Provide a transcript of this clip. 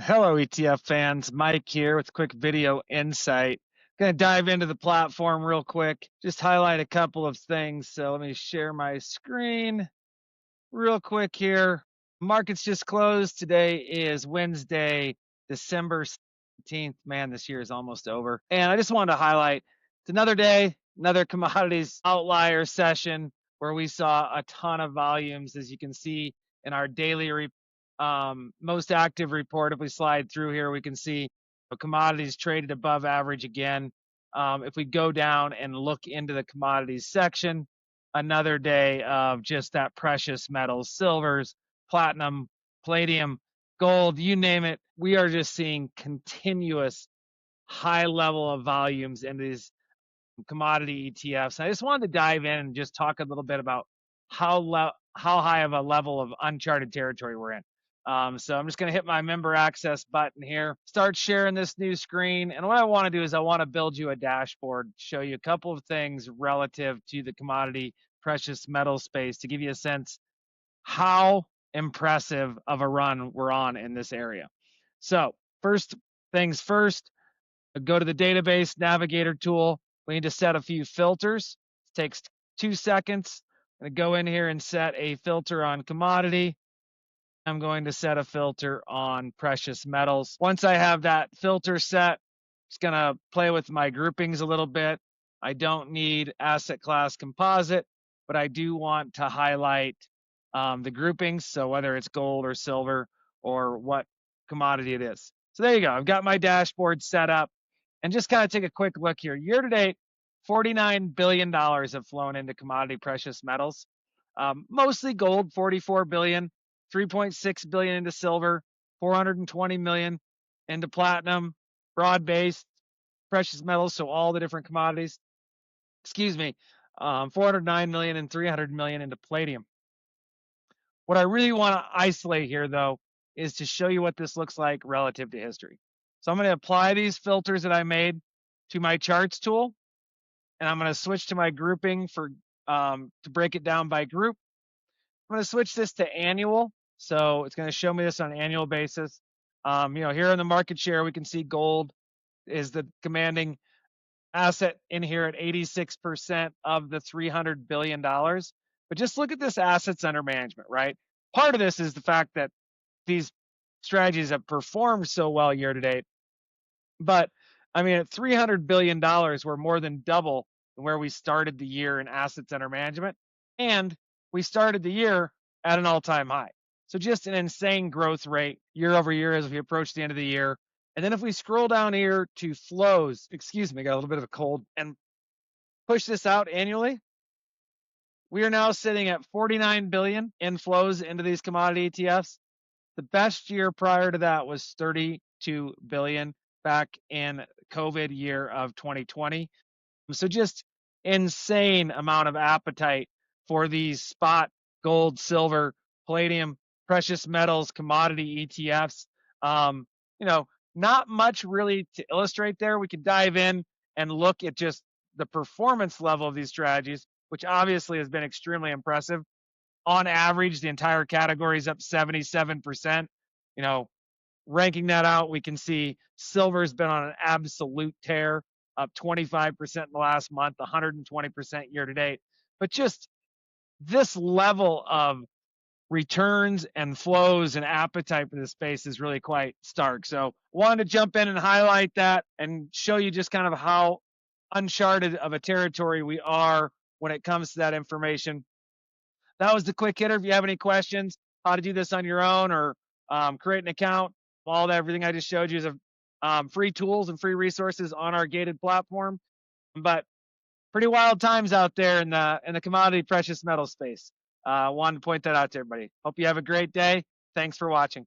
Hello, ETF fans. Mike here with a quick video insight. Going to dive into the platform real quick, just highlight a couple of things. So let me share my screen real quick here. Markets just closed. Today is Wednesday, December 17th. Man, this year is almost over. And I just wanted to highlight it's another day, another commodities outlier session where we saw a ton of volumes, as you can see in our daily most active report. If we slide through here, we can see commodities traded above average again. If we go down and look into the commodities section, another day of just that precious metals, silvers, platinum, palladium, gold, you name it. We are just seeing continuous high level of volumes in these commodity ETFs. I just wanted to dive in and just talk a little bit about how high of a level of uncharted territory we're in. So I'm just going to hit my member access button here, start sharing this new screen. And what I want to do is I want to build you a dashboard, show you a couple of things relative to the commodity precious metal space to give you a sense how impressive of a run we're on in this area. So first things first, go to the database navigator tool. We need to set a few filters. It takes 2 seconds. I'm going to go in here and set a filter on commodity. I'm going to set a filter on precious metals. Once I have that filter set, just going to play with my groupings a little bit. I don't need asset class composite, but I do want to highlight the groupings. So whether it's gold or silver or what commodity it is. So there you go. I've got my dashboard set up and just kind of take a quick look here. Year to date, $49 billion have flown into commodity precious metals. Mostly gold, $44 billion. 3.6 billion into silver, 420 million into platinum, broad-based precious metals, so all the different commodities. 409 million and 300 million into palladium. What I really want to isolate here, though, is to show you what this looks like relative to history. So I'm going to apply these filters that I made to my charts tool, and I'm going to switch to my grouping to break it down by group. I'm going to switch this to annual. So it's going to show me this on an annual basis. Here in the market share, we can see gold is the commanding asset in here at 86% of the $300 billion. But just look at this assets under management, right? Part of this is the fact that these strategies have performed so well year to date. But I mean, at $300 billion, we're more than double where we started the year in assets under management. And we started the year at an all-time high. So just an insane growth rate year over year as we approach the end of the year. And then if we scroll down here to flows, excuse me, got a little bit of a cold, and push this out annually, we are now sitting at 49 billion in flows into these commodity ETFs. The best year prior to that was 32 billion back in COVID year of 2020. So just insane amount of appetite for these spot gold, silver, palladium, precious metals, commodity ETFs. Not much really to illustrate there. We could dive in and look at just the performance level of these strategies, which obviously has been extremely impressive. On average, the entire category is up 77%. Ranking that out, we can see silver's been on an absolute tear, up 25% in the last month, 120% year to date. But just this level of returns and flows and appetite for this space is really quite stark. So wanted to jump in and highlight that and show you just kind of how uncharted of a territory we are when it comes to that information. That was the quick hitter. If you have any questions, how to do this on your own or create an account, everything I just showed you is free tools and free resources on our gated platform. But pretty wild times out there in the commodity precious metal space. Wanted to point that out to everybody. Hope you have a great day. Thanks for watching.